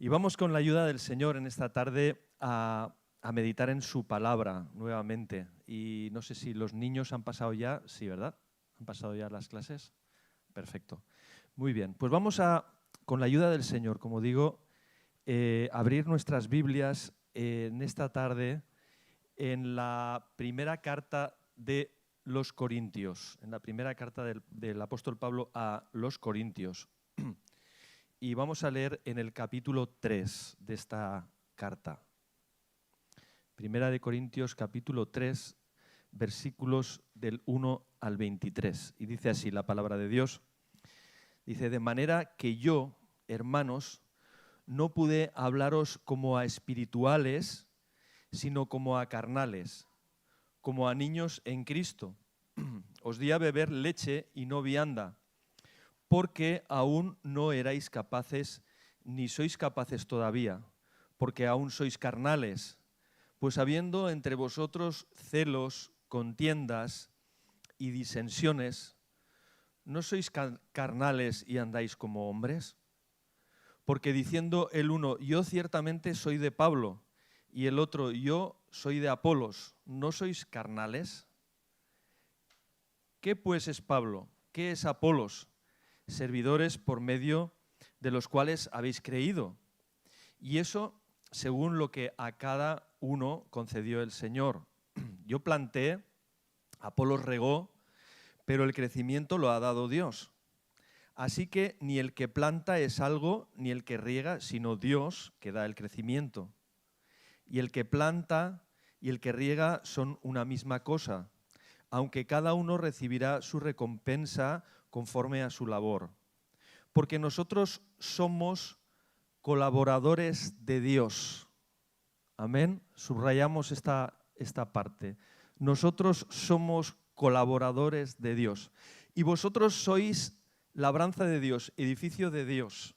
Y vamos con la ayuda del Señor en esta tarde a meditar en su palabra nuevamente. Y no sé si los niños han pasado ya, sí, ¿verdad? ¿Han pasado ya las clases? Perfecto. Muy bien, pues vamos a, con la ayuda del Señor, como digo, abrir nuestras Biblias en esta tarde en la primera carta de los Corintios, en la primera carta del apóstol Pablo a los Corintios. Y vamos a leer en el capítulo 3 de esta carta. Primera de Corintios, capítulo 3, versículos del 1 al 23. Y dice así la palabra de Dios. Dice, de manera que yo, hermanos, no pude hablaros como a espirituales, sino como a carnales, como a niños en Cristo. Os di a beber leche y no vianda, porque aún no erais capaces, ni sois capaces todavía, porque aún sois carnales, pues habiendo entre vosotros celos, contiendas y disensiones, ¿no sois carnales y andáis como hombres? Porque diciendo el uno, yo ciertamente soy de Pablo, y el otro, yo soy de Apolos, ¿no sois carnales? ¿Qué pues es Pablo? ¿Qué es Apolos? Servidores por medio de los cuales habéis creído. Y eso según lo que a cada uno concedió el Señor. Yo planté, Apolos regó, pero el crecimiento lo ha dado Dios. Así que ni el que planta es algo, ni el que riega, sino Dios que da el crecimiento. Y el que planta y el que riega son una misma cosa, aunque cada uno recibirá su recompensa conforme a su labor. Porque nosotros somos colaboradores de Dios. Amén. Subrayamos esta parte. Nosotros somos colaboradores de Dios. Y vosotros sois labranza de Dios, edificio de Dios.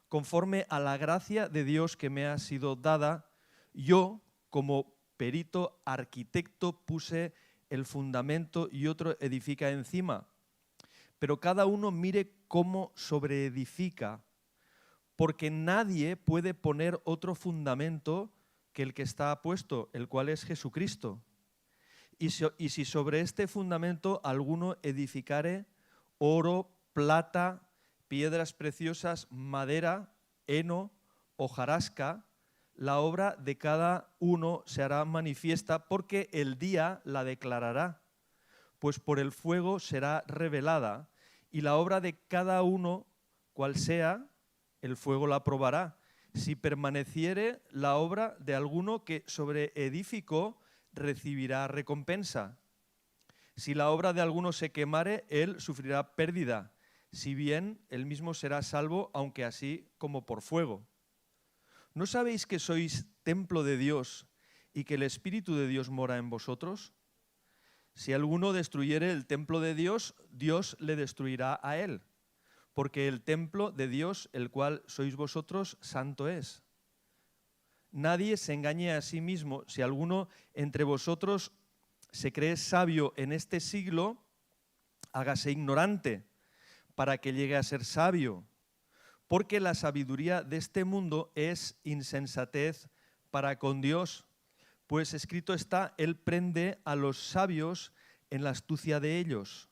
Conforme a la gracia de Dios que me ha sido dada, yo, como perito arquitecto, puse el fundamento y otro edifica encima. Pero cada uno mire cómo sobreedifica, porque nadie puede poner otro fundamento que el que está puesto, el cual es Jesucristo. Y si sobre este fundamento alguno edificare oro, plata, piedras preciosas, madera, heno, hojarasca, la obra de cada uno se hará manifiesta porque el día la declarará, pues por el fuego será revelada, y la obra de cada uno, cual sea, el fuego la probará. Si permaneciere la obra de alguno que sobreedificó, recibirá recompensa. Si la obra de alguno se quemare, él sufrirá pérdida, si bien él mismo será salvo, aunque así como por fuego. ¿No sabéis que sois templo de Dios y que el Espíritu de Dios mora en vosotros? Si alguno destruyere el templo de Dios, Dios le destruirá a él, porque el templo de Dios, el cual sois vosotros, santo es. Nadie se engañe a sí mismo. Si alguno entre vosotros se cree sabio en este siglo, hágase ignorante para que llegue a ser sabio, porque la sabiduría de este mundo es insensatez para con Dios, pues escrito está, Él prende a los sabios en la astucia de ellos.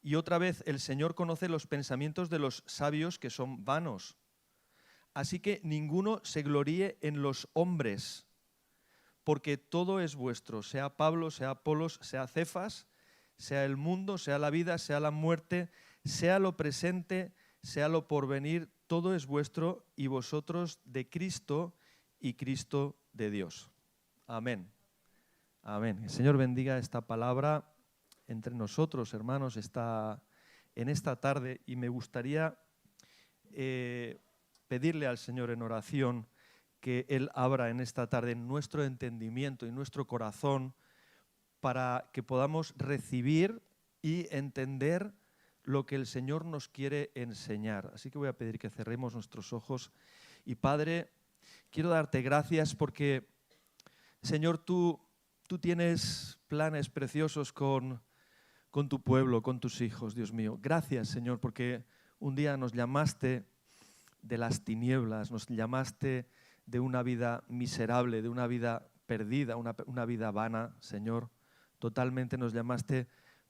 Y otra vez, el Señor conoce los pensamientos de los sabios que son vanos. Así que ninguno se gloríe en los hombres, porque todo es vuestro, sea Pablo, sea Apolos, sea Cefas, sea el mundo, sea la vida, sea la muerte, sea lo presente, sea lo porvenir, todo es vuestro y vosotros de Cristo y Cristo de Dios. Amén. Amén. El Señor bendiga esta palabra entre nosotros, hermanos, en esta tarde, y me gustaría pedirle al Señor en oración que Él abra en esta tarde nuestro entendimiento y nuestro corazón para que podamos recibir y entender lo que el Señor nos quiere enseñar. Así que voy a pedir que cerremos nuestros ojos. Y Padre, quiero darte gracias porque, Señor, tú tienes planes preciosos con tu pueblo, con tus hijos, Dios mío. Gracias, Señor, porque un día nos llamaste de las tinieblas, nos llamaste de una vida miserable, de una vida perdida, una vida vana, Señor. Totalmente nos llamaste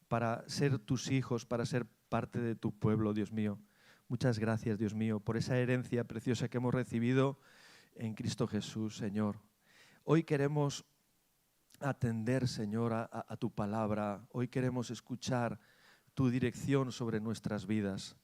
para ser tus hijos, para ser parte de tu pueblo, Dios mío. Muchas gracias, Dios mío, por esa herencia preciosa que hemos recibido en Cristo Jesús, Señor. Hoy queremos atender, Señor, a tu palabra. Hoy queremos escuchar tu dirección sobre nuestras vidas.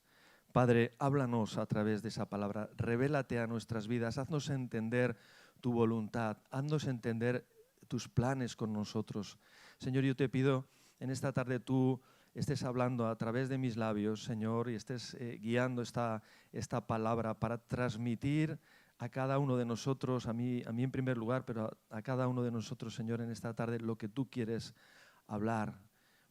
Padre, háblanos a través de esa palabra. Revélate a nuestras vidas. Haznos entender tu voluntad. Haznos entender tus planes con nosotros. Señor, yo te pido en esta tarde tú estés hablando a través de mis labios, Señor, y estés guiando esta palabra para transmitir a cada uno de nosotros, a mí en primer lugar, pero a cada uno de nosotros, Señor, en esta tarde, lo que tú quieres hablar.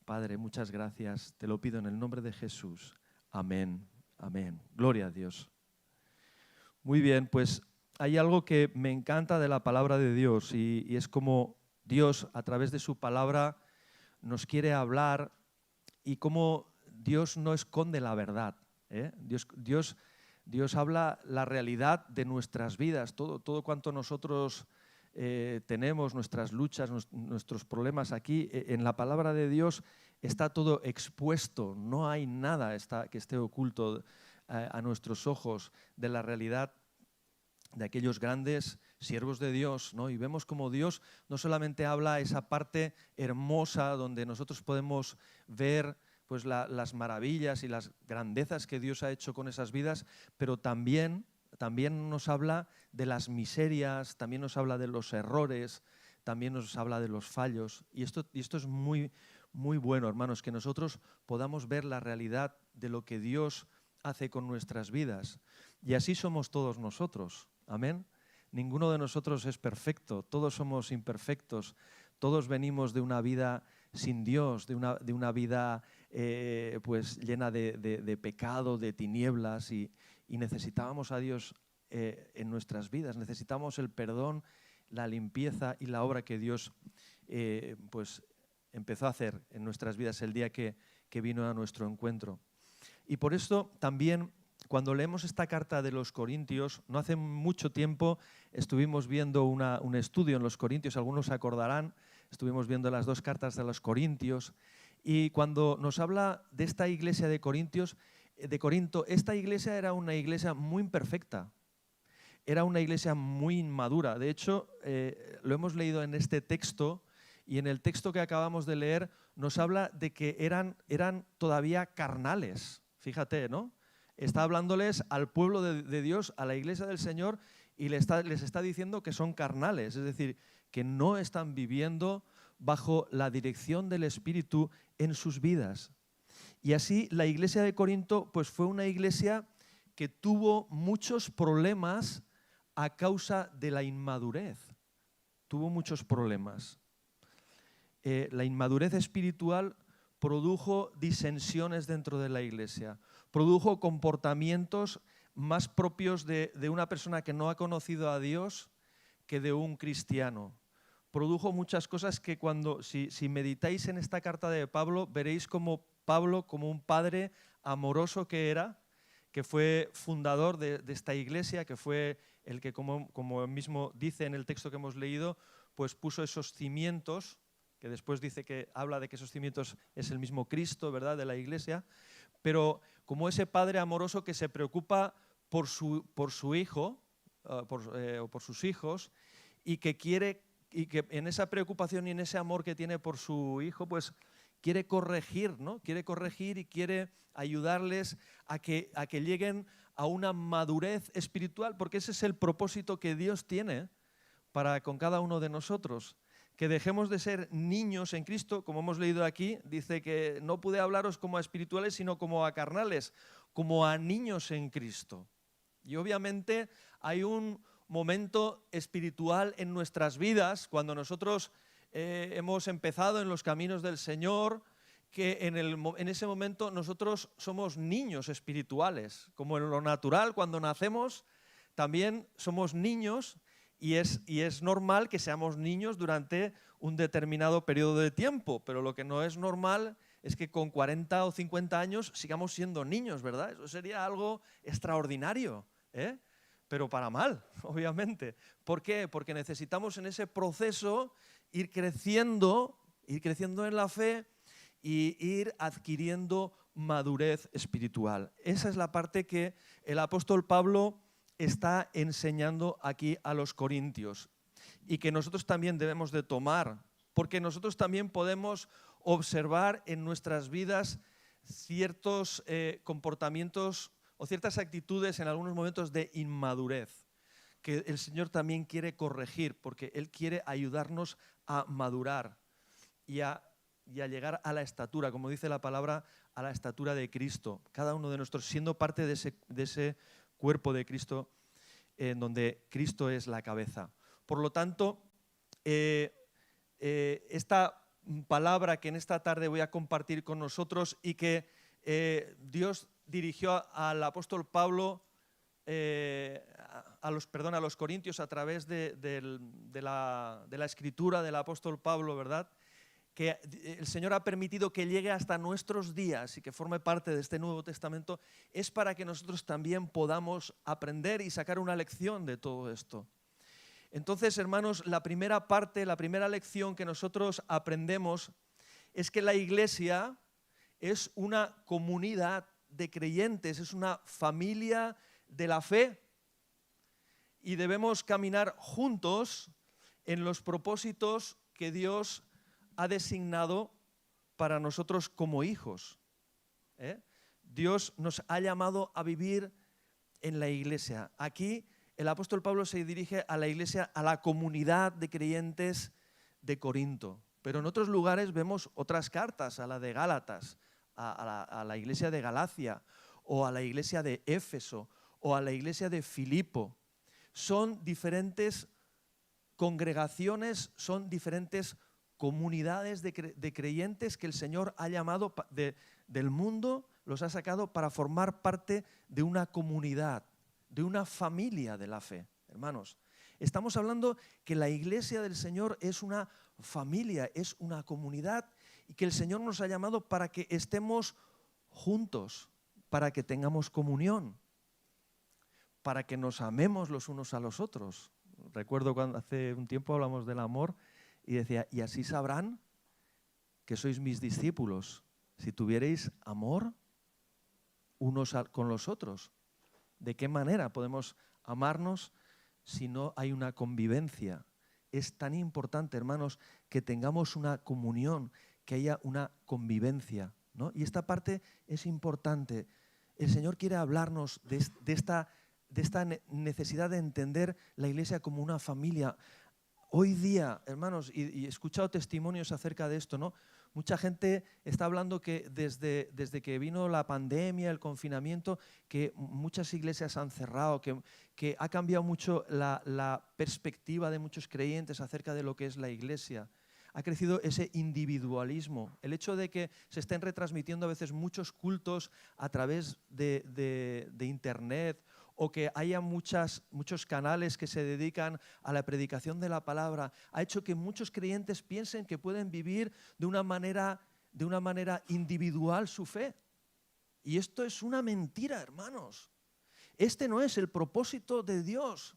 Padre, muchas gracias. Te lo pido en el nombre de Jesús. Amén. Amén. Gloria a Dios. Muy bien, pues hay algo que me encanta de la palabra de Dios y es como Dios, a través de su palabra, nos quiere hablar y cómo Dios no esconde la verdad. Dios habla la realidad de nuestras vidas, todo cuanto nosotros tenemos, nuestras luchas, nuestros problemas aquí, en la palabra de Dios está todo expuesto, no hay nada que esté oculto a nuestros ojos de la realidad de aquellos grandes siervos de Dios, ¿no? Y vemos como Dios no solamente habla esa parte hermosa donde nosotros podemos ver pues las maravillas y las grandezas que Dios ha hecho con esas vidas, pero también nos habla de las miserias, también nos habla de los errores, también nos habla de los fallos. Y esto es muy, muy bueno, hermanos, que nosotros podamos ver la realidad de lo que Dios hace con nuestras vidas. Y así somos todos nosotros. Amén. Ninguno de nosotros es perfecto, todos somos imperfectos, todos venimos de una vida sin Dios, de una vida pues llena de pecado, de tinieblas y necesitábamos a Dios en nuestras vidas, necesitamos el perdón, la limpieza y la obra que Dios pues empezó a hacer en nuestras vidas el día que vino a nuestro encuentro. Y por esto también, cuando leemos esta carta de los Corintios, no hace mucho tiempo estuvimos viendo un estudio en los Corintios, algunos se acordarán, estuvimos viendo las 2 cartas de los Corintios, y cuando nos habla de esta iglesia de Corinto, esta iglesia era una iglesia muy imperfecta, era una iglesia muy inmadura. De hecho, lo hemos leído en este texto, y en el texto que acabamos de leer nos habla de que eran todavía carnales, fíjate, ¿no? Está hablándoles al pueblo de Dios, a la iglesia del Señor, y les está diciendo que son carnales, es decir, que no están viviendo bajo la dirección del Espíritu en sus vidas. Y así la iglesia de Corinto pues fue una iglesia que tuvo muchos problemas a causa de la inmadurez. Tuvo muchos problemas. La inmadurez espiritual produjo disensiones dentro de la iglesia, produjo comportamientos más propios de una persona que no ha conocido a Dios que de un cristiano. Produjo muchas cosas que si meditáis en esta carta de Pablo, veréis como Pablo, como un padre amoroso que era, que fue fundador de esta iglesia, que fue el que, como mismo dice en el texto que hemos leído, pues puso esos cimientos, que después dice que habla de que esos cimientos es el mismo Cristo, ¿verdad?, de la iglesia, pero como ese padre amoroso que se preocupa por su hijo, o por sus hijos, y que en esa preocupación y en ese amor que tiene por su hijo, pues quiere corregir, ¿no? Quiere corregir y quiere ayudarles a que lleguen a una madurez espiritual, porque ese es el propósito que Dios tiene con cada uno de nosotros. Que dejemos de ser niños en Cristo, como hemos leído aquí, dice que no pude hablaros como a espirituales, sino como a carnales, como a niños en Cristo. Y obviamente hay un momento espiritual en nuestras vidas, cuando nosotros hemos empezado en los caminos del Señor, que en ese momento nosotros somos niños espirituales, como en lo natural, cuando nacemos también somos niños. Y es normal que seamos niños durante un determinado periodo de tiempo, pero lo que no es normal es que con 40 o 50 años sigamos siendo niños, ¿verdad? Eso sería algo extraordinario, ¿eh? Pero para mal, obviamente. ¿Por qué? Porque necesitamos en ese proceso ir creciendo en la fe y ir adquiriendo madurez espiritual. Esa es la parte que el apóstol Pablo está enseñando aquí a los corintios y que nosotros también debemos de tomar, porque nosotros también podemos observar en nuestras vidas ciertos comportamientos o ciertas actitudes en algunos momentos de inmadurez, que el Señor también quiere corregir, porque Él quiere ayudarnos a madurar y a llegar a la estatura, como dice la palabra, a la estatura de Cristo. Cada uno de nosotros siendo parte de ese cuerpo de Cristo, en donde Cristo es la cabeza. Por lo tanto, esta palabra que en esta tarde voy a compartir con nosotros y que Dios dirigió al apóstol Pablo a los corintios a través de la escritura del apóstol Pablo, ¿verdad? Que el Señor ha permitido que llegue hasta nuestros días y que forme parte de este Nuevo Testamento, es para que nosotros también podamos aprender y sacar una lección de todo esto. Entonces, hermanos, la primera parte, la primera lección que nosotros aprendemos es que la iglesia es una comunidad de creyentes, es una familia de la fe y debemos caminar juntos en los propósitos que Dios ha designado para nosotros como hijos. Dios nos ha llamado a vivir en la iglesia. Aquí el apóstol Pablo se dirige a la iglesia, a la comunidad de creyentes de Corinto. Pero en otros lugares vemos otras cartas, a la de Gálatas, a la iglesia de Galacia, o a la iglesia de Éfeso, o a la iglesia de Filipo. Son diferentes congregaciones, son diferentes comunidades de creyentes que el Señor ha llamado del mundo, los ha sacado para formar parte de una comunidad, de una familia de la fe. Hermanos, estamos hablando que la iglesia del Señor es una familia, es una comunidad y que el Señor nos ha llamado para que estemos juntos, para que tengamos comunión, para que nos amemos los unos a los otros. Recuerdo cuando hace un tiempo hablamos del amor y decía, y así sabrán que sois mis discípulos, si tuvierais amor unos con los otros. ¿De qué manera podemos amarnos si no hay una convivencia? Es tan importante, hermanos, que tengamos una comunión, que haya una convivencia, ¿no? Y esta parte es importante. El Señor quiere hablarnos de esta necesidad de entender la iglesia como una familia. Hoy día, hermanos, y he escuchado testimonios acerca de esto, ¿no? Mucha gente está hablando que desde que vino la pandemia, el confinamiento, que muchas iglesias han cerrado, que ha cambiado mucho la perspectiva de muchos creyentes acerca de lo que es la iglesia. Ha crecido ese individualismo. El hecho de que se estén retransmitiendo a veces muchos cultos a través de internet, o que haya muchos canales que se dedican a la predicación de la palabra, ha hecho que muchos creyentes piensen que pueden vivir de una manera individual su fe. Y esto es una mentira, hermanos. Este no es el propósito de Dios.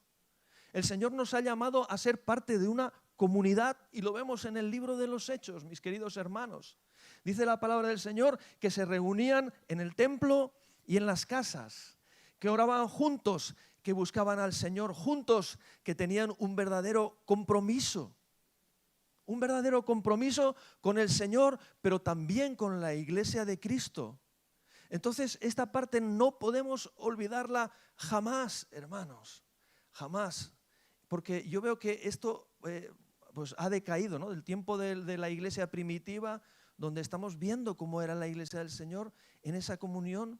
El Señor nos ha llamado a ser parte de una comunidad y lo vemos en el libro de los Hechos, mis queridos hermanos. Dice la palabra del Señor que se reunían en el templo y en las casas, que oraban juntos, que buscaban al Señor juntos, que tenían un verdadero compromiso con el Señor, pero también con la iglesia de Cristo. Entonces, esta parte no podemos olvidarla jamás, hermanos, jamás, porque yo veo que esto pues ha decaído, ¿no? Del tiempo de la iglesia primitiva, donde estamos viendo cómo era la iglesia del Señor en esa comunión,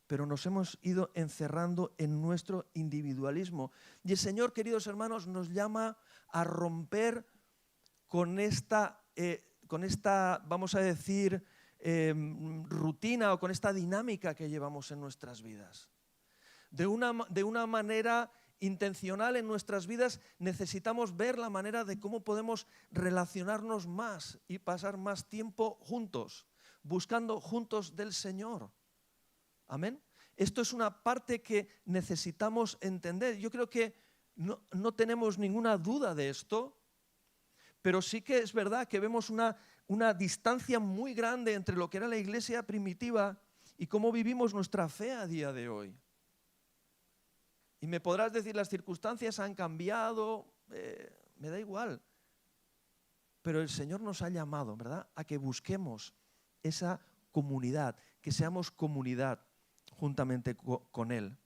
pero nos hemos ido encerrando en nuestro individualismo. Y el Señor, queridos hermanos, nos llama a romper con esta vamos a decir, rutina o con esta dinámica que llevamos en nuestras vidas. De una manera intencional en nuestras vidas necesitamos ver la manera de cómo podemos relacionarnos más y pasar más tiempo juntos, buscando juntos del Señor. Amén. Esto es una parte que necesitamos entender. Yo creo que no tenemos ninguna duda de esto, pero sí que es verdad que vemos una distancia muy grande entre lo que era la iglesia primitiva y cómo vivimos nuestra fe a día de hoy. Y me podrás decir, las circunstancias han cambiado, me da igual. Pero el Señor nos ha llamado, ¿verdad?, a que busquemos esa comunidad, que seamos comunidad juntamente con Él.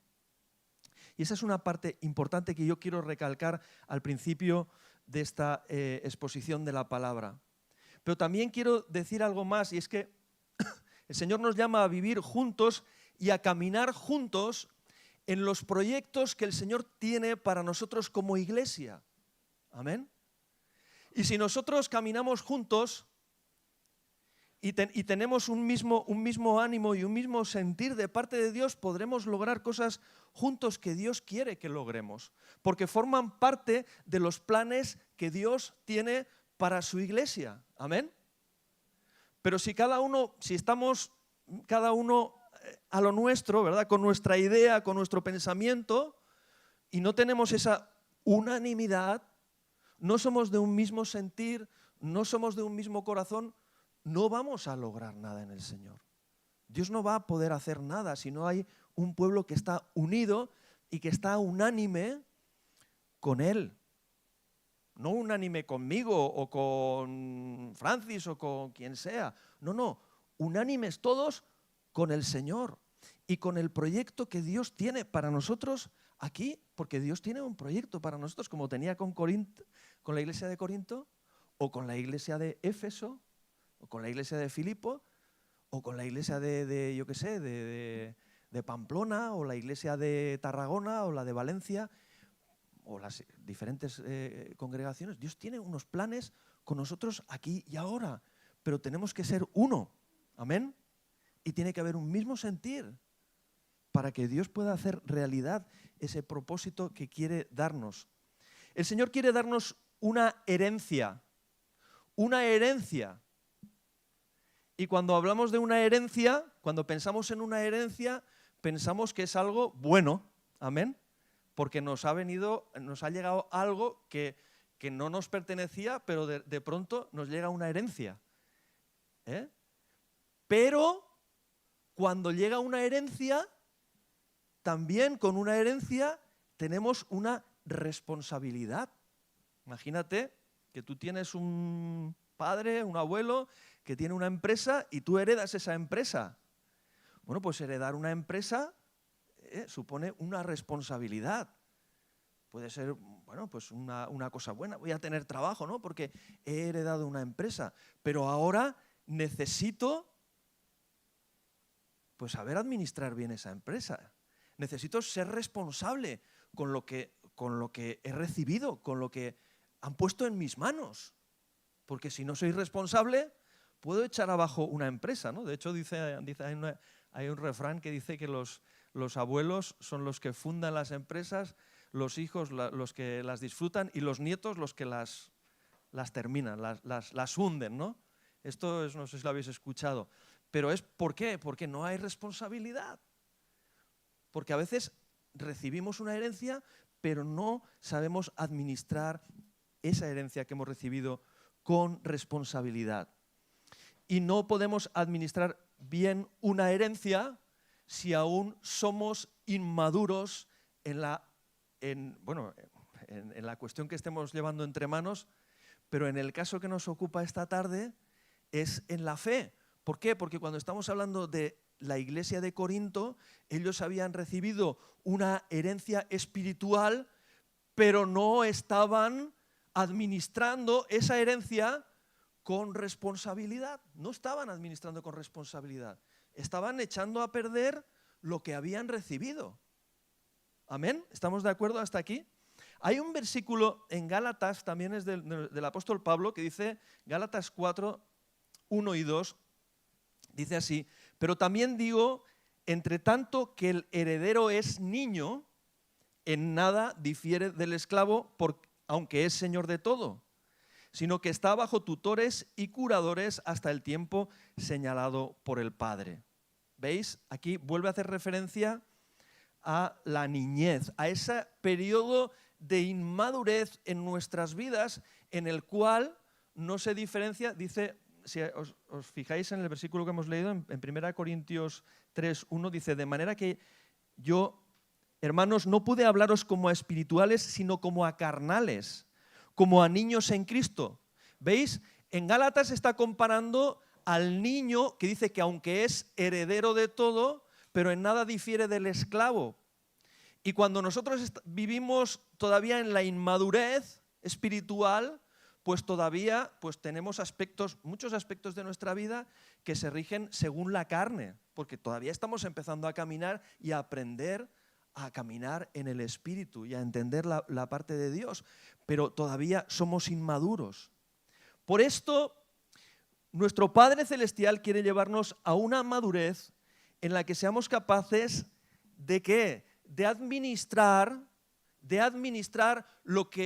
Y esa es una parte importante que yo quiero recalcar al principio de esta exposición de la palabra. Pero también quiero decir algo más, y es que el Señor nos llama a vivir juntos y a caminar juntos en los proyectos que el Señor tiene para nosotros como iglesia. Amén. Y si nosotros caminamos juntos y tenemos un mismo ánimo y un mismo sentir de parte de Dios, podremos lograr cosas juntos que Dios quiere que logremos, porque forman parte de los planes que Dios tiene para su iglesia. Amén. Pero si estamos cada uno a lo nuestro, ¿verdad?, con nuestra idea, con nuestro pensamiento, y no tenemos esa unanimidad, no somos de un mismo sentir, no somos de un mismo corazón, no vamos a lograr nada en el Señor. Dios no va a poder hacer nada si no hay un pueblo que está unido y que está unánime con Él. No unánime conmigo o con Francis o con quien sea. No, unánimes todos con el Señor y con el proyecto que Dios tiene para nosotros aquí, porque Dios tiene un proyecto para nosotros, como tenía con la iglesia de Corinto, o con la iglesia de Éfeso, o con la iglesia de Filipo, o con la iglesia de Pamplona, o la iglesia de Tarragona, o la de Valencia, o las diferentes congregaciones. Dios tiene unos planes con nosotros aquí y ahora, pero tenemos que ser uno. Amén. Y tiene que haber un mismo sentir para que Dios pueda hacer realidad ese propósito que quiere darnos. El Señor quiere darnos una herencia. Una herencia. Y cuando hablamos de una herencia, cuando pensamos en una herencia, pensamos que es algo bueno. Amén. Porque nos ha llegado algo que no nos pertenecía, pero de pronto nos llega una herencia. Pero cuando llega una herencia, también con una herencia tenemos una responsabilidad. Imagínate que tú tienes un padre, un abuelo, que tiene una empresa y tú heredas esa empresa. Bueno, pues heredar una empresa supone una responsabilidad. Puede ser, bueno, pues una cosa buena. Voy a tener trabajo, ¿no?, porque he heredado una empresa. Pero ahora necesito pues saber administrar bien esa empresa. Necesito ser responsable con lo que he recibido, con lo que han puesto en mis manos. Porque si no soy responsable, puedo echar abajo una empresa, ¿no? De hecho, hay un refrán que dice que los abuelos son los que fundan las empresas, los hijos los que las disfrutan y los nietos los que las terminan, las hunden, ¿no? Esto no sé si lo habéis escuchado. Pero ¿por qué? Porque no hay responsabilidad. Porque a veces recibimos una herencia, pero no sabemos administrar esa herencia que hemos recibido con responsabilidad. Y no podemos administrar bien una herencia si aún somos inmaduros en la cuestión que estemos llevando entre manos, pero en el caso que nos ocupa esta tarde es en la fe. ¿Por qué? Porque cuando estamos hablando de la iglesia de Corinto, ellos habían recibido una herencia espiritual, pero no estaban administrando esa herencia con responsabilidad. No estaban administrando con responsabilidad. Estaban echando a perder lo que habían recibido. ¿Amén? ¿Estamos de acuerdo hasta aquí? Hay un versículo en Gálatas, también es del apóstol Pablo, que dice, Gálatas 4, 1 y 2, dice así: pero también digo, entre tanto que el heredero es niño, en nada difiere del esclavo, aunque es señor de todo, sino que está bajo tutores y curadores hasta el tiempo señalado por el Padre. ¿Veis? Aquí vuelve a hacer referencia a la niñez, a ese periodo de inmadurez en nuestras vidas en el cual no se diferencia, dice, si os fijáis en el versículo que hemos leído en 1 Corintios 3:1, dice, de manera que yo, hermanos, no pude hablaros como a espirituales, sino como a carnales, como a niños en Cristo. ¿Veis? En Gálatas está comparando al niño que dice que aunque es heredero de todo, pero en nada difiere del esclavo. Y cuando nosotros vivimos todavía en la inmadurez espiritual, pues todavía tenemos muchos aspectos de nuestra vida que se rigen según la carne, porque todavía estamos empezando a caminar y a aprender a caminar en el Espíritu y a entender la parte de Dios, pero todavía somos inmaduros. Por esto, nuestro Padre Celestial quiere llevarnos a una madurez en la que seamos capaces de ¿qué? De administrar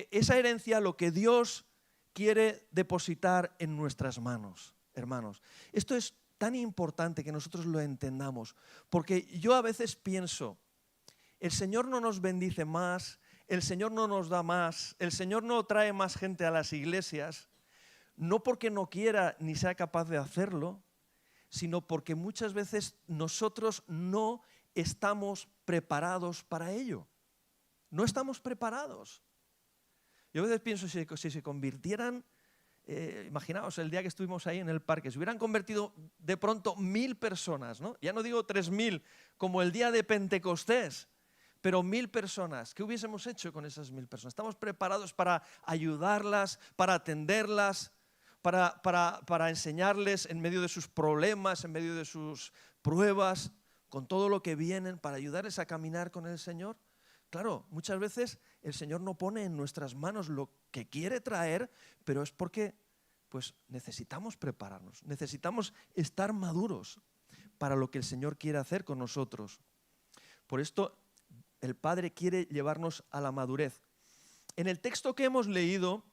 esa herencia, lo que Dios quiere depositar en nuestras manos, hermanos. Esto es tan importante que nosotros lo entendamos, porque yo a veces pienso, el Señor no nos bendice más, el Señor no nos da más, el Señor no trae más gente a las iglesias, no porque no quiera ni sea capaz de hacerlo, sino porque muchas veces nosotros no estamos preparados para ello. No estamos preparados. Yo a veces pienso, si se convirtieran, imaginaos el día que estuvimos ahí en el parque, se hubieran convertido de pronto 1000 personas, ¿no? Ya no digo 3000, como el día de Pentecostés, pero 1000 personas. ¿Qué hubiésemos hecho con esas 1000 personas? ¿Estamos preparados para ayudarlas, para atenderlas, para enseñarles en medio de sus problemas, en medio de sus pruebas, con todo lo que vienen, para ayudarles a caminar con el Señor? Claro, muchas veces el Señor no pone en nuestras manos lo que quiere traer, pero es porque necesitamos prepararnos, necesitamos estar maduros para lo que el Señor quiere hacer con nosotros. Por esto el Padre quiere llevarnos a la madurez. En el texto que hemos leído,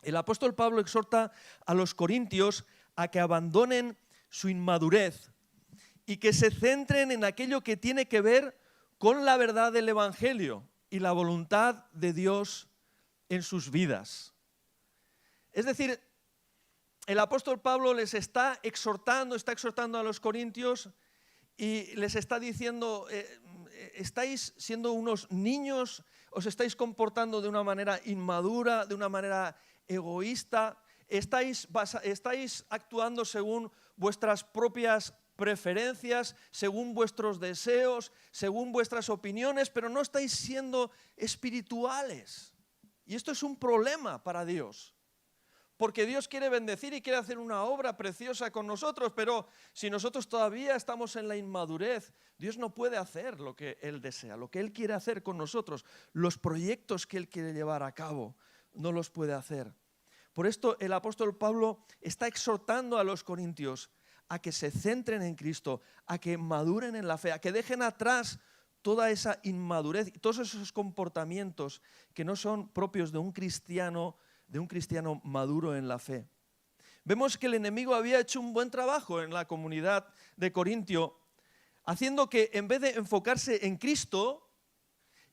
el apóstol Pablo exhorta a los corintios a que abandonen su inmadurez y que se centren en aquello que tiene que ver con la verdad del Evangelio y la voluntad de Dios en sus vidas. Es decir, el apóstol Pablo les está exhortando a los corintios y les está diciendo, estáis siendo unos niños, os estáis comportando de una manera inmadura, de una manera egoísta, estáis actuando según vuestras propias preferencias, según vuestros deseos, según vuestras opiniones, pero no estáis siendo espirituales. Y esto es un problema para Dios, porque Dios quiere bendecir y quiere hacer una obra preciosa con nosotros, pero si nosotros todavía estamos en la inmadurez, Dios no puede hacer lo que Él desea, lo que Él quiere hacer con nosotros, los proyectos que Él quiere llevar a cabo, no los puede hacer. Por esto el apóstol Pablo está exhortando a los corintios a que se centren en Cristo, a que maduren en la fe, a que dejen atrás toda esa inmadurez y todos esos comportamientos que no son propios de un cristiano maduro en la fe. Vemos que el enemigo había hecho un buen trabajo en la comunidad de Corintio, haciendo que en vez de enfocarse en Cristo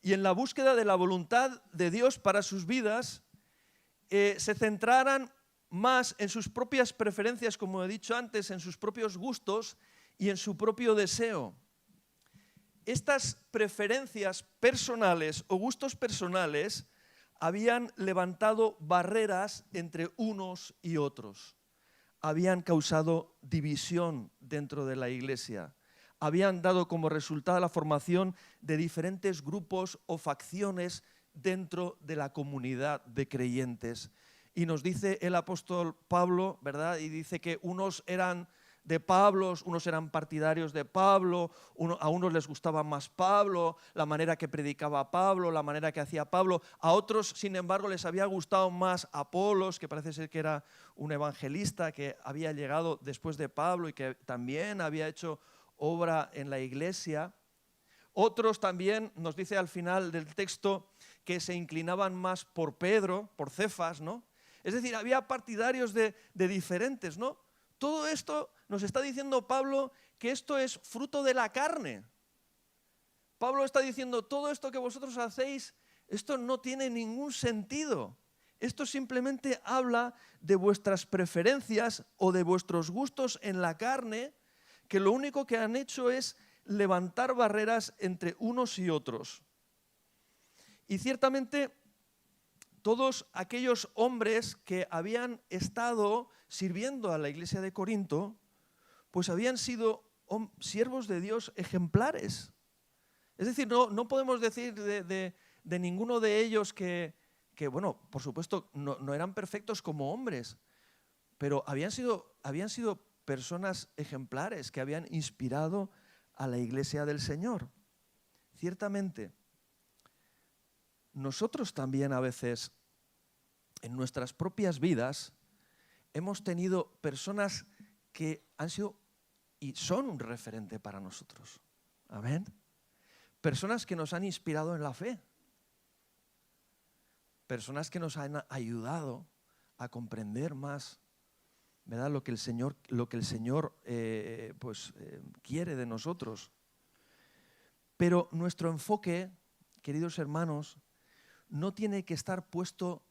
y en la búsqueda de la voluntad de Dios para sus vidas, se centraran más en sus propias preferencias, como he dicho antes, en sus propios gustos y en su propio deseo. Estas preferencias personales o gustos personales habían levantado barreras entre unos y otros, habían causado división dentro de la iglesia, habían dado como resultado la formación de diferentes grupos o facciones dentro de la comunidad de creyentes. Y nos dice el apóstol Pablo, ¿verdad? Y dice que unos eran de Pablo, unos eran partidarios de Pablo, a unos les gustaba más Pablo, la manera que predicaba Pablo, la manera que hacía Pablo. A otros, sin embargo, les había gustado más Apolos, que parece ser que era un evangelista que había llegado después de Pablo y que también había hecho obra en la iglesia. Otros también, nos dice al final del texto, que se inclinaban más por Pedro, por Cefas, ¿no? Es decir, había partidarios de diferentes, ¿no? Todo esto nos está diciendo Pablo que esto es fruto de la carne. Pablo está diciendo, todo esto que vosotros hacéis, esto no tiene ningún sentido. Esto simplemente habla de vuestras preferencias o de vuestros gustos en la carne, que lo único que han hecho es levantar barreras entre unos y otros. Y ciertamente todos aquellos hombres que habían estado sirviendo a la iglesia de Corinto, pues habían sido siervos de Dios ejemplares. Es decir, no podemos decir de ninguno de ellos que, bueno, por supuesto, no eran perfectos como hombres, pero habían sido personas ejemplares que habían inspirado a la iglesia del Señor. Ciertamente, nosotros también a veces, en nuestras propias vidas, hemos tenido personas que han sido y son un referente para nosotros. Amén. Personas que nos han inspirado en la fe. Personas que nos han ayudado a comprender más, ¿verdad?, lo que el Señor quiere de nosotros. Pero nuestro enfoque, queridos hermanos, no tiene que estar puesto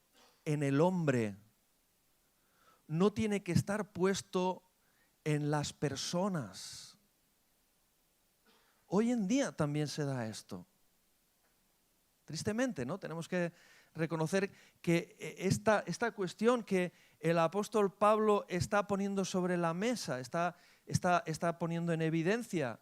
en el hombre, no tiene que estar puesto en las personas. Hoy en día también se da esto. Tristemente, ¿no? Tenemos que reconocer que esta cuestión que el apóstol Pablo está poniendo sobre la mesa, está poniendo en evidencia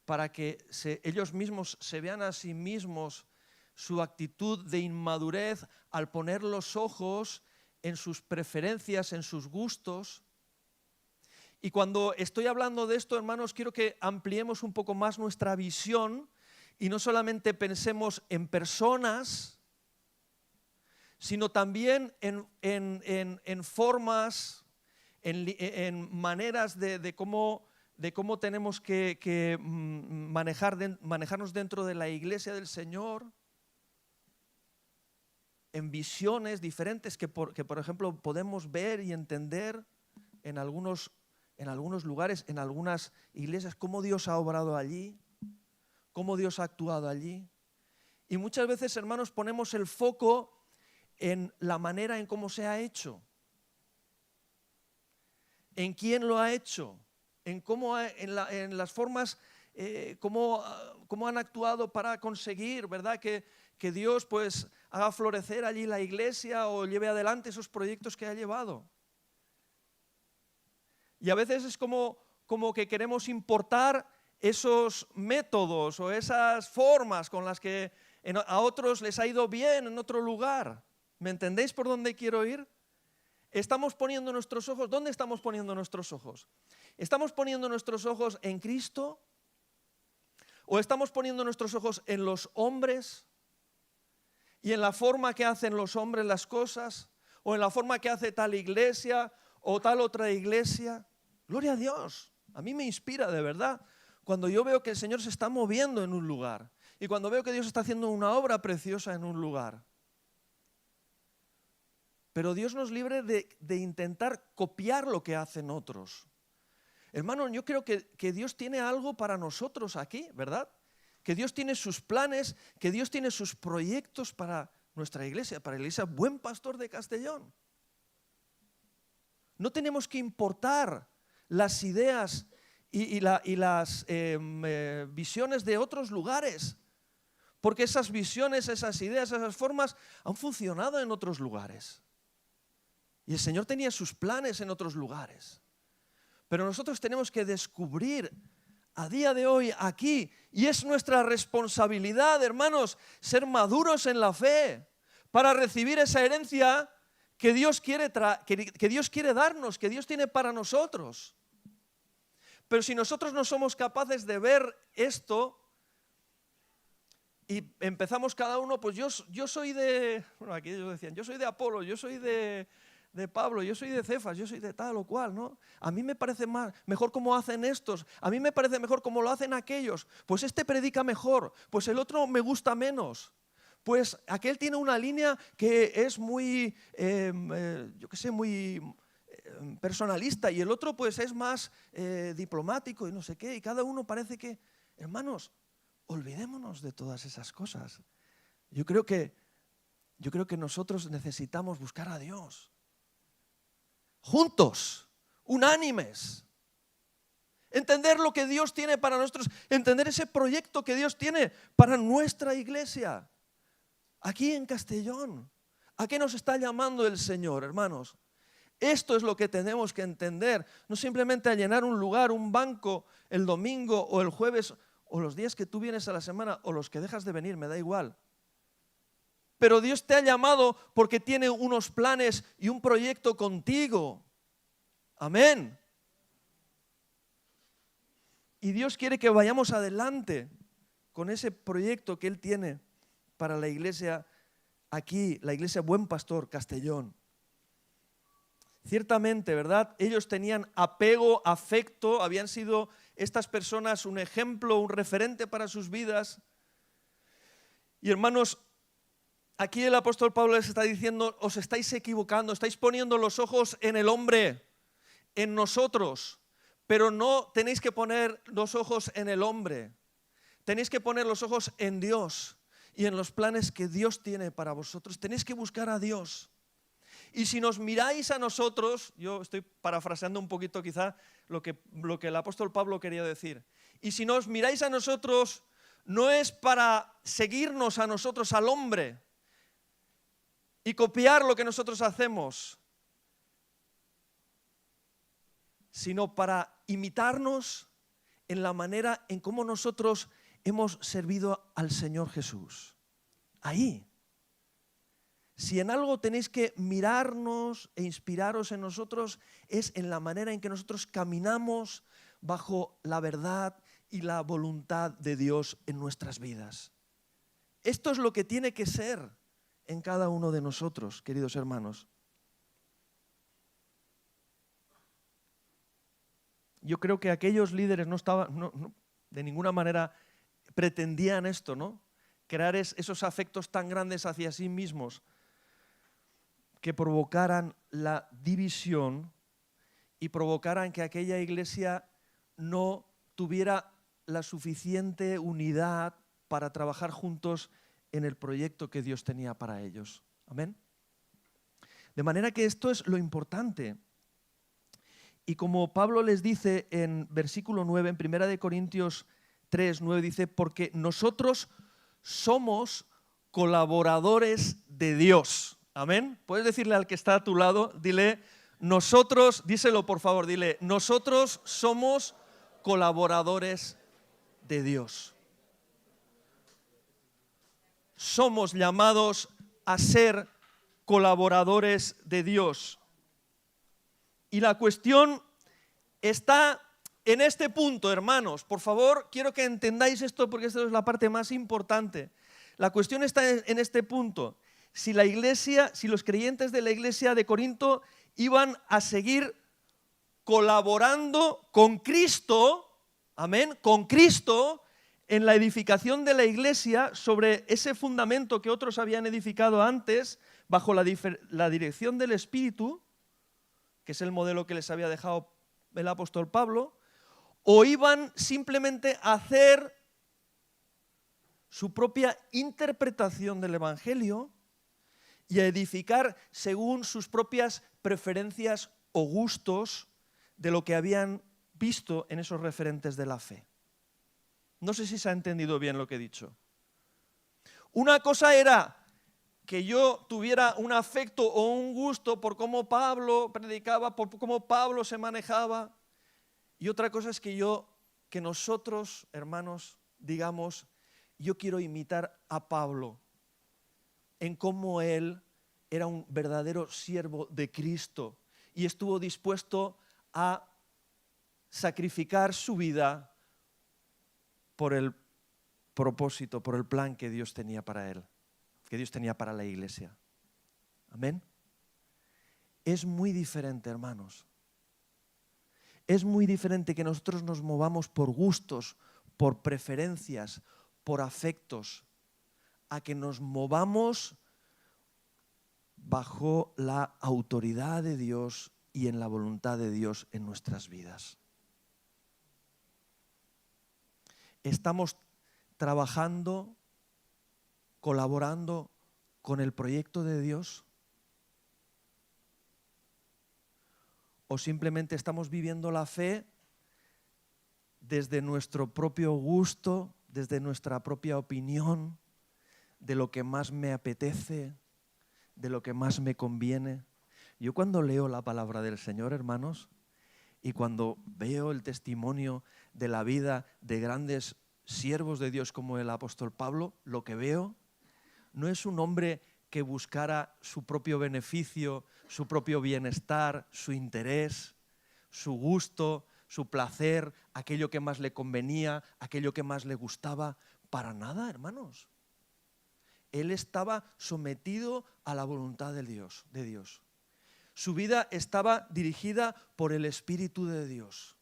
para que ellos mismos se vean a sí mismos su actitud de inmadurez al poner los ojos en sus preferencias, en sus gustos. Y cuando estoy hablando de esto, hermanos, quiero que ampliemos un poco más nuestra visión y no solamente pensemos en personas, sino también en formas, en maneras de cómo tenemos que manejarnos dentro de la iglesia del Señor, en visiones diferentes que por ejemplo, podemos ver y entender en algunos lugares, en algunas iglesias, cómo Dios ha obrado allí, cómo Dios ha actuado allí. Y muchas veces, hermanos, ponemos el foco en la manera en cómo se ha hecho, en quién lo ha hecho, en las formas, cómo han actuado para conseguir, ¿verdad?, que Dios pues haga florecer allí la iglesia o lleve adelante esos proyectos que ha llevado. Y a veces es como que queremos importar esos métodos o esas formas con las que a otros les ha ido bien en otro lugar. ¿Me entendéis por dónde quiero ir? Estamos poniendo nuestros ojos, ¿dónde estamos poniendo nuestros ojos? ¿Estamos poniendo nuestros ojos en Cristo? ¿O estamos poniendo nuestros ojos en los hombres? ¿Y en la forma que hacen los hombres las cosas? ¿O en la forma que hace tal iglesia o tal otra iglesia? Gloria a Dios. A mí me inspira de verdad cuando yo veo que el Señor se está moviendo en un lugar y cuando veo que Dios está haciendo una obra preciosa en un lugar. Pero Dios nos libre de intentar copiar lo que hacen otros. Hermano, yo creo que Dios tiene algo para nosotros aquí, ¿verdad? Que Dios tiene sus planes, que Dios tiene sus proyectos para nuestra iglesia, para la iglesia Buen Pastor de Castellón. No tenemos que importar las ideas y las visiones de otros lugares, porque esas visiones, esas ideas, esas formas han funcionado en otros lugares. Y el Señor tenía sus planes en otros lugares. Pero nosotros tenemos que descubrir a día de hoy aquí, y es nuestra responsabilidad, hermanos, ser maduros en la fe para recibir esa herencia que Dios quiere darnos, que Dios tiene para nosotros. Pero si nosotros no somos capaces de ver esto y empezamos cada uno, pues yo soy de, bueno, aquí ellos decían, yo soy de Apolo, yo soy de Pablo, yo soy de Cefas, yo soy de tal o cual, ¿no? A mí me parece mejor cómo hacen estos, a mí me parece mejor cómo lo hacen aquellos, pues este predica mejor, pues el otro me gusta menos, pues aquel tiene una línea que es muy, yo qué sé, muy personalista y el otro pues es más diplomático y no sé qué. Y cada uno parece que, hermanos, olvidémonos de todas esas cosas. Yo creo que nosotros necesitamos buscar a Dios. Juntos, unánimes. Entender lo que Dios tiene para nosotros, entender ese proyecto que Dios tiene para nuestra iglesia. Aquí en Castellón. ¿A qué nos está llamando el Señor, hermanos? Esto es lo que tenemos que entender. No simplemente a llenar un lugar, un banco, el domingo o el jueves, o los días que tú vienes a la semana, o los que dejas de venir, me da igual. Pero Dios te ha llamado porque tiene unos planes y un proyecto contigo. Amén. Y Dios quiere que vayamos adelante con ese proyecto que Él tiene para la iglesia aquí, la iglesia Buen Pastor, Castellón. Ciertamente, ¿verdad? Ellos tenían apego, afecto, habían sido estas personas un ejemplo, un referente para sus vidas. Y hermanos, aquí el apóstol Pablo les está diciendo, os estáis equivocando, estáis poniendo los ojos en el hombre, en nosotros, pero no tenéis que poner los ojos en el hombre, tenéis que poner los ojos en Dios y en los planes que Dios tiene para vosotros. Tenéis que buscar a Dios. Y si nos miráis a nosotros, yo estoy parafraseando un poquito quizá lo que el apóstol Pablo quería decir. Y si nos miráis a nosotros, no es para seguirnos a nosotros, al hombre, y copiar lo que nosotros hacemos, sino para imitarnos en la manera en cómo nosotros hemos servido al Señor Jesús. Ahí. Si en algo tenéis que mirarnos e inspiraros en nosotros, es en la manera en que nosotros caminamos bajo la verdad y la voluntad de Dios en nuestras vidas. Esto es lo que tiene que ser en cada uno de nosotros, queridos hermanos. Yo creo que aquellos líderes no, de ninguna manera pretendían esto, ¿no? Crear esos afectos tan grandes hacia sí mismos que provocaran la división y provocaran que aquella iglesia no tuviera la suficiente unidad para trabajar juntos en el proyecto que Dios tenía para ellos. Amén. De manera que esto es lo importante. Y como Pablo les dice en versículo 9, en 1 Corintios 3, 9, dice, porque nosotros somos colaboradores de Dios. Amén. Puedes decirle al que está a tu lado, dile, nosotros, díselo por favor, dile, nosotros somos colaboradores de Dios. Somos llamados a ser colaboradores de Dios. Y la cuestión está en este punto, hermanos. Por favor, quiero que entendáis esto porque esta es la parte más importante. La cuestión está en este punto. Si la iglesia, si los creyentes de la iglesia de Corinto iban a seguir colaborando con Cristo, amén, con Cristo en la edificación de la iglesia sobre ese fundamento que otros habían edificado antes, bajo la dirección del Espíritu, que es el modelo que les había dejado el apóstol Pablo, o iban simplemente a hacer su propia interpretación del Evangelio y a edificar según sus propias preferencias o gustos de lo que habían visto en esos referentes de la fe. No sé si se ha entendido bien lo que he dicho. Una cosa era que yo tuviera un afecto o un gusto por cómo Pablo predicaba, por cómo Pablo se manejaba. Y otra cosa es que nosotros, hermanos, digamos, yo quiero imitar a Pablo en cómo él era un verdadero siervo de Cristo y estuvo dispuesto a sacrificar su vida por el propósito, por el plan que Dios tenía para él, que Dios tenía para la iglesia. Amén. Es muy diferente, hermanos. Es muy diferente que nosotros nos movamos por gustos, por preferencias, por afectos, a que nos movamos bajo la autoridad de Dios y en la voluntad de Dios en nuestras vidas. Estamos trabajando, colaborando con el proyecto de Dios, o simplemente estamos viviendo la fe desde nuestro propio gusto, desde nuestra propia opinión, de lo que más me apetece, de lo que más me conviene. Yo cuando leo la palabra del Señor, hermanos, y cuando veo el testimonio de la vida de grandes siervos de Dios como el apóstol Pablo, lo que veo no es un hombre que buscara su propio beneficio, su propio bienestar, su interés, su gusto, su placer, aquello que más le convenía, aquello que más le gustaba. Para nada, hermanos. Él estaba sometido a la voluntad de Dios. Su vida estaba dirigida por el Espíritu de Dios.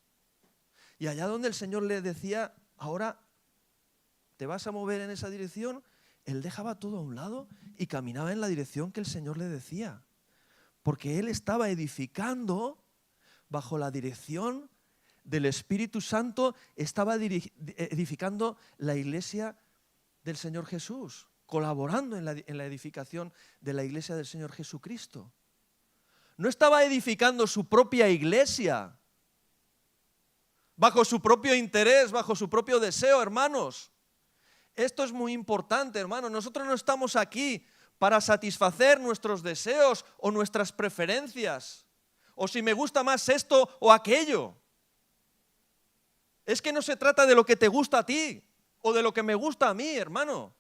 Y allá donde el Señor le decía, ahora te vas a mover en esa dirección, él dejaba todo a un lado y caminaba en la dirección que el Señor le decía. Porque él estaba edificando bajo la dirección del Espíritu Santo, estaba edificando la iglesia del Señor Jesús, colaborando en la edificación de la iglesia del Señor Jesucristo. No estaba edificando su propia iglesia, bajo su propio interés, bajo su propio deseo, hermanos. Esto es muy importante, hermanos. Nosotros no estamos aquí para satisfacer nuestros deseos o nuestras preferencias, o si me gusta más esto o aquello. Es que no se trata de lo que te gusta a ti o de lo que me gusta a mí, hermano.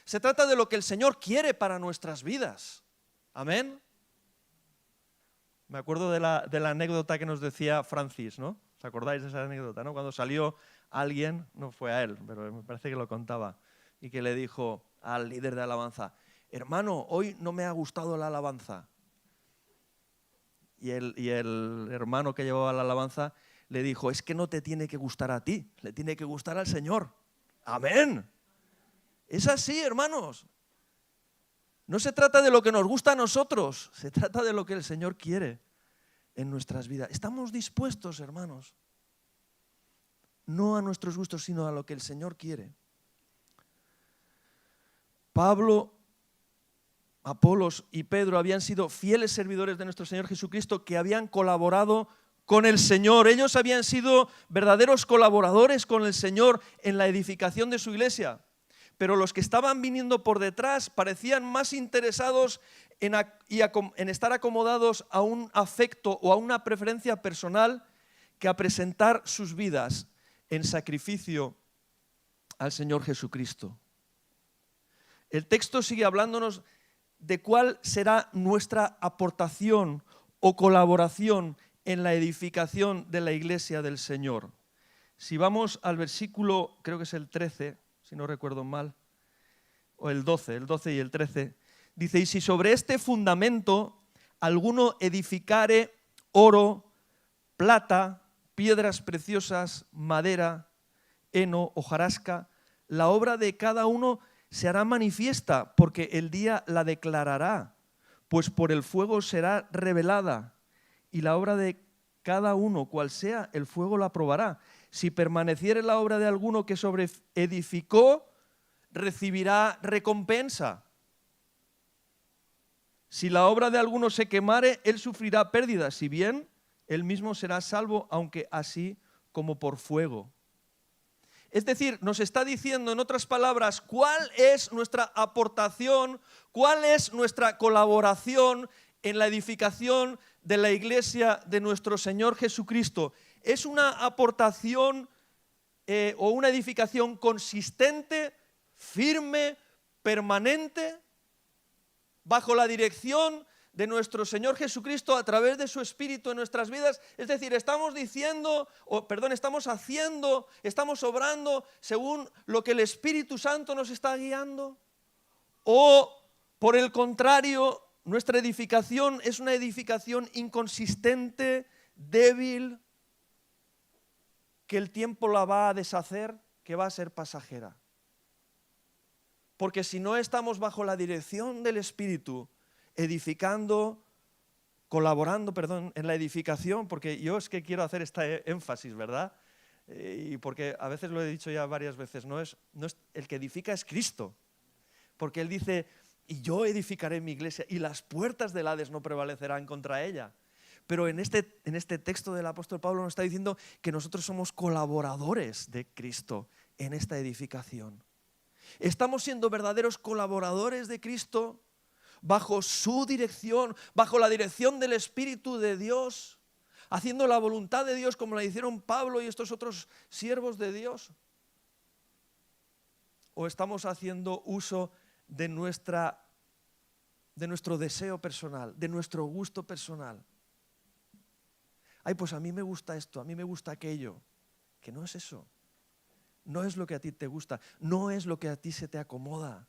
Se trata de lo que el Señor quiere para nuestras vidas. Amén. Me acuerdo de la anécdota que nos decía Francis, ¿no? ¿Os acordáis de esa anécdota, no? Cuando salió alguien, no fue a él, pero me parece que lo contaba, y que le dijo al líder de alabanza, hermano, hoy no me ha gustado la alabanza. Y el hermano que llevaba la alabanza le dijo, es que no te tiene que gustar a ti, le tiene que gustar al Señor. Amén. Es así, hermanos. No se trata de lo que nos gusta a nosotros, se trata de lo que el Señor quiere en nuestras vidas. Estamos dispuestos, hermanos, no a nuestros gustos, sino a lo que el Señor quiere. Pablo, Apolos y Pedro habían sido fieles servidores de nuestro Señor Jesucristo que habían colaborado con el Señor. Ellos habían sido verdaderos colaboradores con el Señor en la edificación de su iglesia. Pero los que estaban viniendo por detrás parecían más interesados en estar acomodados a un afecto o a una preferencia personal que a presentar sus vidas en sacrificio al Señor Jesucristo. El texto sigue hablándonos de cuál será nuestra aportación o colaboración en la edificación de la iglesia del Señor. Si vamos al versículo, creo que es el 13, si no recuerdo mal, o el 12 y el 13, dice, y si sobre este fundamento alguno edificare oro, plata, piedras preciosas, madera, heno, hojarasca, la obra de cada uno se hará manifiesta, porque el día la declarará, pues por el fuego será revelada, y la obra de cada uno, cual sea, el fuego la probará. Si permaneciere la obra de alguno que sobre edificó, recibirá recompensa. Si la obra de alguno se quemare, él sufrirá pérdida, si bien él mismo será salvo, aunque así como por fuego. Es decir, nos está diciendo, en otras palabras, cuál es nuestra aportación, cuál es nuestra colaboración en la edificación de la iglesia de nuestro Señor Jesucristo. Es una aportación o una edificación consistente, firme, permanente, bajo la dirección de nuestro Señor Jesucristo a través de su Espíritu en nuestras vidas. Es decir, estamos haciendo, estamos obrando según lo que el Espíritu Santo nos está guiando. O, por el contrario, nuestra edificación es una edificación inconsistente, débil, que el tiempo la va a deshacer, que va a ser pasajera. Porque si no estamos bajo la dirección del Espíritu, edificando, colaborando, en la edificación, porque yo es que quiero hacer este énfasis, ¿verdad? Y porque a veces lo he dicho ya varias veces, no es el que edifica es Cristo, porque Él dice, y yo edificaré mi iglesia y las puertas del Hades no prevalecerán contra ella. Pero en este texto del apóstol Pablo nos está diciendo que nosotros somos colaboradores de Cristo en esta edificación. Estamos siendo verdaderos colaboradores de Cristo bajo su dirección, bajo la dirección del Espíritu de Dios, haciendo la voluntad de Dios como la hicieron Pablo y estos otros siervos de Dios. ¿O estamos haciendo uso de nuestro deseo personal, de nuestro gusto personal? Ay, pues a mí me gusta esto, a mí me gusta aquello. Que no es eso. No es lo que a ti te gusta, no es lo que a ti se te acomoda.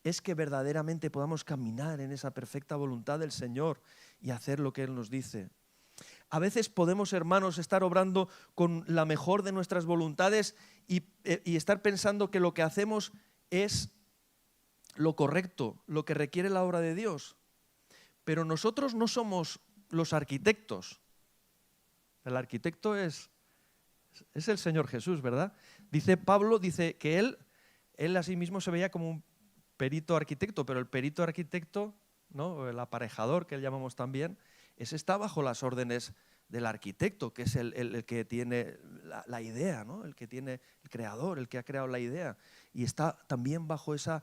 Es que verdaderamente podamos caminar en esa perfecta voluntad del Señor y hacer lo que Él nos dice. A veces podemos, hermanos, estar obrando con la mejor de nuestras voluntades y estar pensando que lo que hacemos es lo correcto, lo que requiere la obra de Dios. Pero nosotros no somos los arquitectos. El arquitecto es el Señor Jesús, ¿verdad? Dice Pablo, dice que él a sí mismo se veía como un perito arquitecto, pero el perito arquitecto, ¿no? El aparejador, que llamamos también, ese está bajo las órdenes del arquitecto, que es el que tiene la idea, ¿no? El que tiene el creador, el que ha creado la idea. Y está también bajo esa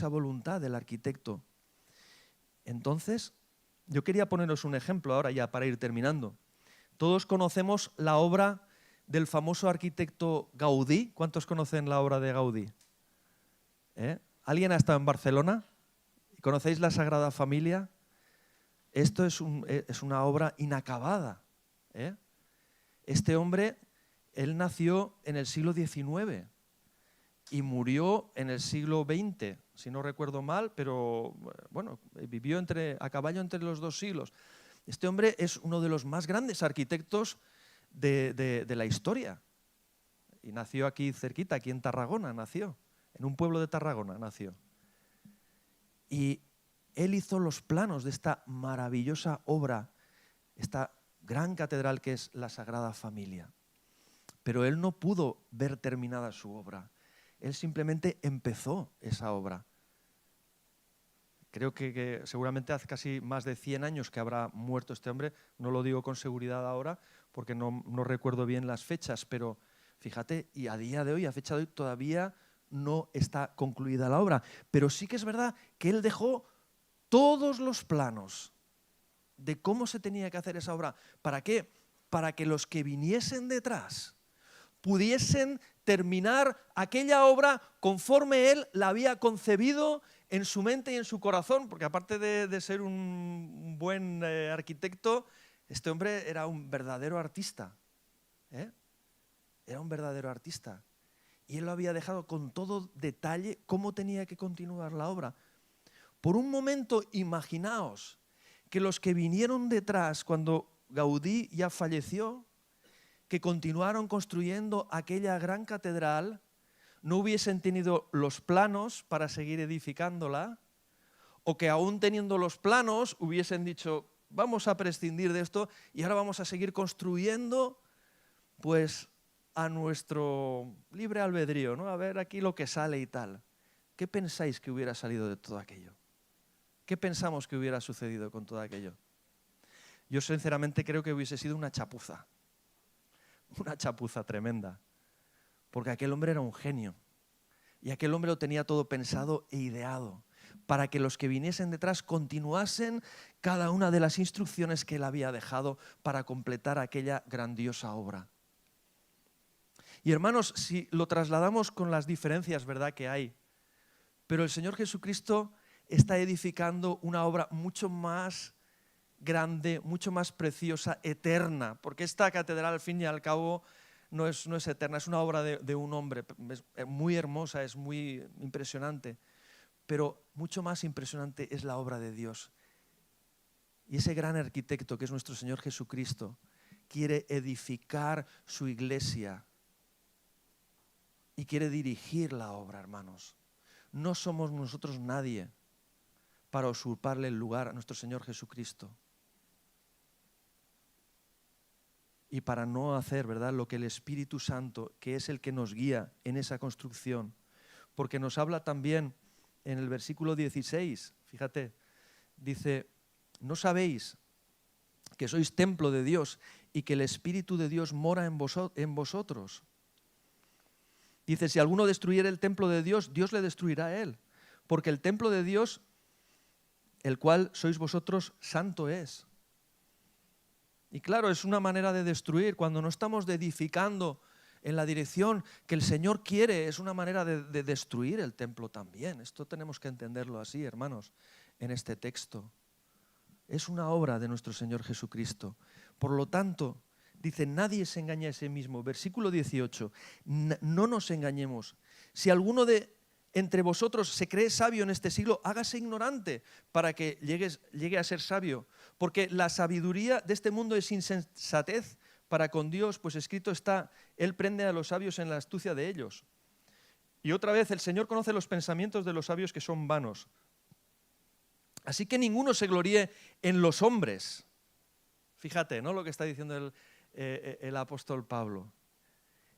voluntad del arquitecto. Entonces, yo quería poneros un ejemplo ahora ya para ir terminando. Todos conocemos la obra del famoso arquitecto Gaudí. ¿Cuántos conocen la obra de Gaudí? ¿Alguien ha estado en Barcelona? ¿Conocéis la Sagrada Familia? Esto es una obra inacabada. Este hombre, él nació en el siglo XIX y murió en el siglo XX, si no recuerdo mal, pero bueno, vivió a caballo entre los dos siglos. Este hombre es uno de los más grandes arquitectos de la historia. Y nació aquí cerquita, aquí en Tarragona nació. En un pueblo de Tarragona nació. Y él hizo los planos de esta maravillosa obra, esta gran catedral que es la Sagrada Familia. Pero él no pudo ver terminada su obra. Él simplemente empezó esa obra. Creo que seguramente hace casi más de 100 años que habrá muerto este hombre. No lo digo con seguridad ahora porque no recuerdo bien las fechas, pero fíjate, y a día de hoy, a fecha de hoy, todavía no está concluida la obra. Pero sí que es verdad que él dejó todos los planos de cómo se tenía que hacer esa obra. ¿Para qué? Para que los que viniesen detrás pudiesen terminar aquella obra conforme él la había concebido en su mente y en su corazón, porque aparte de ser un buen arquitecto, este hombre era un verdadero artista. Era un verdadero artista. Y él lo había dejado con todo detalle cómo tenía que continuar la obra. Por un momento, imaginaos que los que vinieron detrás, cuando Gaudí ya falleció, que continuaron construyendo aquella gran catedral, no hubiesen tenido los planos para seguir edificándola, o que aún teniendo los planos hubiesen dicho, vamos a prescindir de esto y ahora vamos a seguir construyendo pues a nuestro libre albedrío, ¿no? A ver aquí lo que sale y tal. ¿Qué pensáis que hubiera salido de todo aquello? ¿Qué pensamos que hubiera sucedido con todo aquello? Yo sinceramente creo que hubiese sido una chapuza tremenda, porque aquel hombre era un genio y aquel hombre lo tenía todo pensado e ideado para que los que viniesen detrás continuasen cada una de las instrucciones que él había dejado para completar aquella grandiosa obra. Y hermanos, si lo trasladamos con las diferencias, ¿verdad?, que hay, pero el Señor Jesucristo está edificando una obra mucho más grande, mucho más preciosa, eterna, porque esta catedral al fin y al cabo no es eterna, es una obra de un hombre, es muy hermosa, es muy impresionante, pero mucho más impresionante es la obra de Dios. Y ese gran arquitecto que es nuestro Señor Jesucristo quiere edificar su iglesia y quiere dirigir la obra, hermanos. No somos nosotros nadie para usurparle el lugar a nuestro Señor Jesucristo. Y para no hacer, ¿verdad?, lo que el Espíritu Santo, que es el que nos guía en esa construcción. Porque nos habla también en el versículo 16, fíjate, dice, ¿no sabéis que sois templo de Dios y que el Espíritu de Dios mora en vosotros? Dice, si alguno destruyera el templo de Dios, Dios le destruirá a él. Porque el templo de Dios, el cual sois vosotros, santo es. Y claro, es una manera de destruir. Cuando no estamos edificando en la dirección que el Señor quiere, es una manera de destruir el templo también. Esto tenemos que entenderlo así, hermanos, en este texto. Es una obra de nuestro Señor Jesucristo. Por lo tanto, dice, nadie se engaña a sí mismo. Versículo 18, no nos engañemos. Si alguno de entre vosotros se cree sabio en este siglo, hágase ignorante para que llegue a ser sabio. Porque la sabiduría de este mundo es insensatez para con Dios, pues escrito está, Él prende a los sabios en la astucia de ellos. Y otra vez, el Señor conoce los pensamientos de los sabios que son vanos. Así que ninguno se gloríe en los hombres. Fíjate, ¿no?, lo que está diciendo el apóstol Pablo.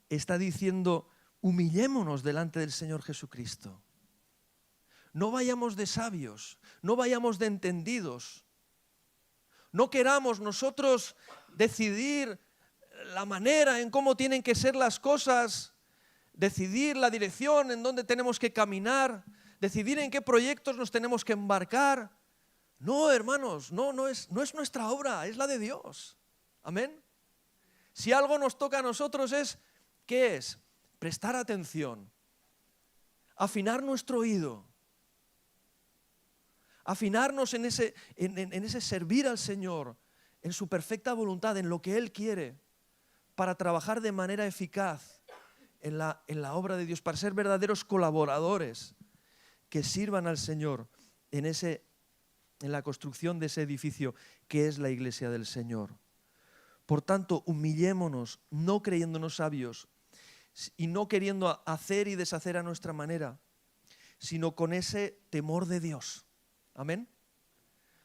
Está diciendo, humillémonos delante del Señor Jesucristo. No vayamos de sabios, no vayamos de entendidos. No queramos nosotros decidir la manera en cómo tienen que ser las cosas, decidir la dirección en donde tenemos que caminar, decidir en qué proyectos nos tenemos que embarcar. No, hermanos, no es nuestra obra, es la de Dios. Amén. Si algo nos toca a nosotros ¿qué es? Prestar atención, afinar nuestro oído, afinarnos en ese servir al Señor, en su perfecta voluntad, en lo que Él quiere, para trabajar de manera eficaz en la obra de Dios, para ser verdaderos colaboradores que sirvan al Señor en la construcción de ese edificio que es la iglesia del Señor. Por tanto, humillémonos, no creyéndonos sabios y no queriendo hacer y deshacer a nuestra manera, sino con ese temor de Dios. Amén.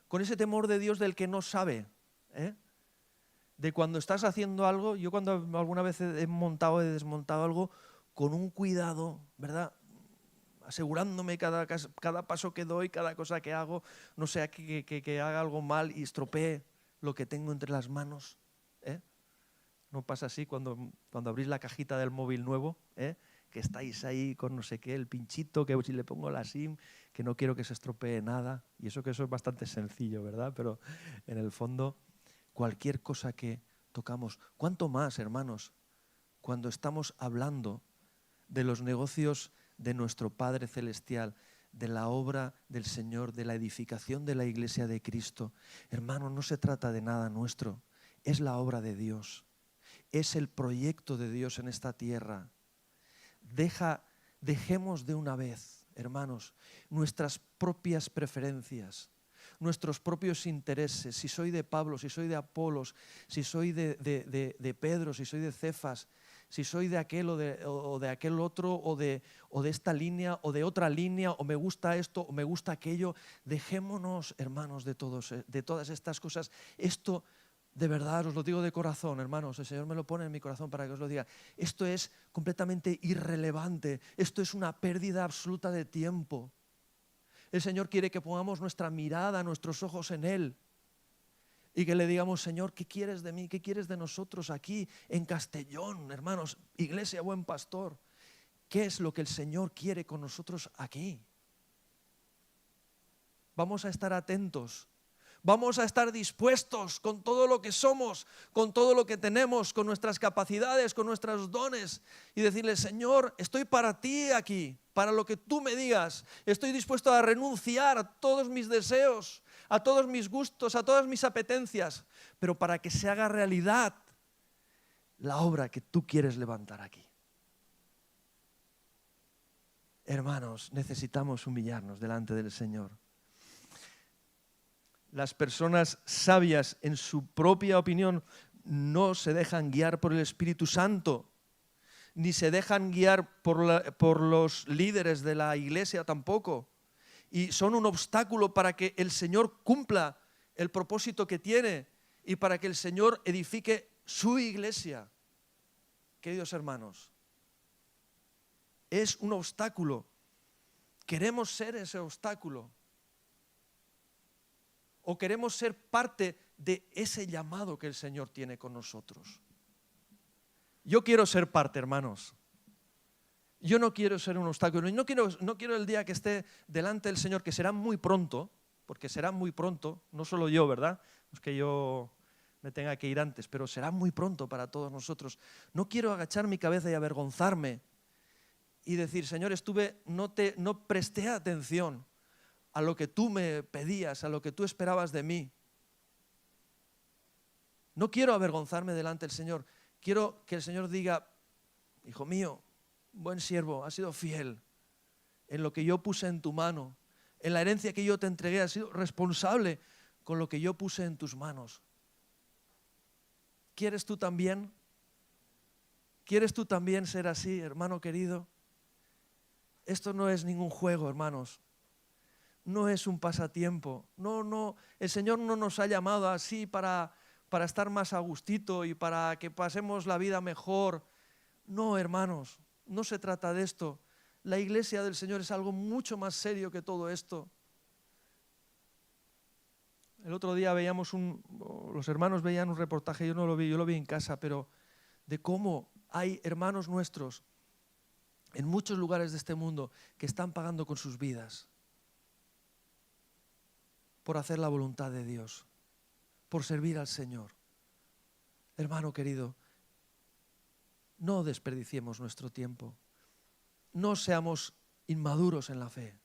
Con ese temor de Dios del que no sabe, de cuando estás haciendo algo. Yo cuando alguna vez he montado, he desmontado algo, con un cuidado, ¿verdad?, asegurándome cada paso que doy, cada cosa que hago, no sea que haga algo mal y estropee lo que tengo entre las manos. ¿No pasa así cuando abrís la cajita del móvil nuevo? Que estáis ahí con no sé qué, el pinchito, que si le pongo la SIM, que no quiero que se estropee nada. Y eso es bastante sencillo, ¿verdad? Pero en el fondo, cualquier cosa que tocamos, ¿cuánto más, hermanos, cuando estamos hablando de los negocios de nuestro Padre Celestial, de la obra del Señor, de la edificación de la iglesia de Cristo? Hermano, no se trata de nada nuestro, es la obra de Dios, es el proyecto de Dios en esta tierra. Dejemos de una vez, hermanos, nuestras propias preferencias, nuestros propios intereses, si soy de Pablo, si soy de Apolos, si soy de Pedro, si soy de Cefas, si soy de aquel o de aquel otro, o de esta línea o de otra línea, o me gusta esto o me gusta aquello. Dejémonos, hermanos, de todas estas cosas. Esto, de verdad, os lo digo de corazón, hermanos, el Señor me lo pone en mi corazón para que os lo diga. Esto es completamente irrelevante, esto es una pérdida absoluta de tiempo. El Señor quiere que pongamos nuestra mirada, nuestros ojos en Él. Y que le digamos, Señor, ¿qué quieres de mí? ¿Qué quieres de nosotros aquí en Castellón, hermanos? Iglesia Buen Pastor. ¿Qué es lo que el Señor quiere con nosotros aquí? Vamos a estar atentos. Vamos a estar dispuestos con todo lo que somos, con todo lo que tenemos, con nuestras capacidades, con nuestros dones. Y decirle, Señor, estoy para ti aquí, para lo que tú me digas. Estoy dispuesto a renunciar a todos mis deseos, a todos mis gustos, a todas mis apetencias, pero para que se haga realidad la obra que tú quieres levantar aquí. Hermanos, necesitamos humillarnos delante del Señor. Las personas sabias en su propia opinión no se dejan guiar por el Espíritu Santo, ni se dejan guiar por los líderes de la iglesia tampoco. y son un obstáculo para que el Señor cumpla el propósito que tiene y para que el Señor edifique su iglesia. Queridos hermanos, es un obstáculo. ¿Queremos ser ese obstáculo? ¿O queremos ser parte de ese llamado que el Señor tiene con nosotros? Yo quiero ser parte, hermanos. Yo no quiero ser un obstáculo. Y no quiero el día que esté delante del Señor, que será muy pronto, porque será muy pronto, no solo yo, ¿verdad? No es que yo me tenga que ir antes, pero será muy pronto para todos nosotros. No quiero agachar mi cabeza y avergonzarme y decir, Señor, no presté atención a lo que tú me pedías, a lo que tú esperabas de mí. No quiero avergonzarme delante del Señor. Quiero que el Señor diga, hijo mío, buen siervo, has sido fiel en lo que yo puse en tu mano, en la herencia que yo te entregué, has sido responsable con lo que yo puse en tus manos. ¿Quieres tú también? ¿Quieres tú también ser así, hermano querido? Esto no es ningún juego, hermanos. No es un pasatiempo. No, el Señor no nos ha llamado así para estar más a gustito y para que pasemos la vida mejor. No, hermanos, no se trata de esto. La iglesia del Señor es algo mucho más serio que todo esto. El otro día los hermanos veían un reportaje, yo no lo vi, yo lo vi en casa, pero de cómo hay hermanos nuestros en muchos lugares de este mundo que están pagando con sus vidas por hacer la voluntad de Dios, por servir al Señor. Hermano querido, no desperdiciemos nuestro tiempo, no seamos inmaduros en la fe,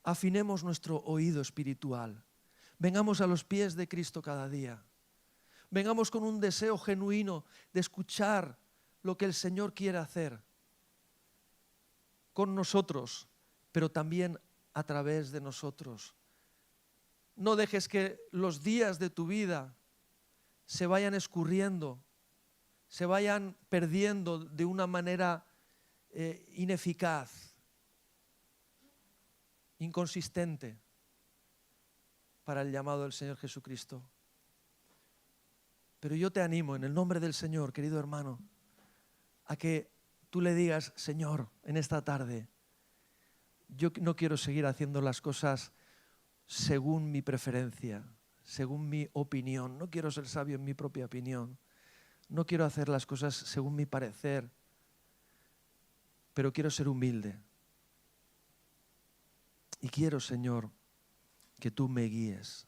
afinemos nuestro oído espiritual, vengamos a los pies de Cristo cada día, vengamos con un deseo genuino de escuchar lo que el Señor quiere hacer con nosotros, pero también a través de nosotros. No dejes que los días de tu vida se vayan escurriendo, se vayan perdiendo de una manera ineficaz, inconsistente para el llamado del Señor Jesucristo. Pero yo te animo en el nombre del Señor, querido hermano, a que tú le digas, Señor, en esta tarde, yo no quiero seguir haciendo las cosas según mi preferencia, según mi opinión. No quiero ser sabio en mi propia opinión. No quiero hacer las cosas según mi parecer, pero quiero ser humilde. Y quiero, Señor, que tú me guíes.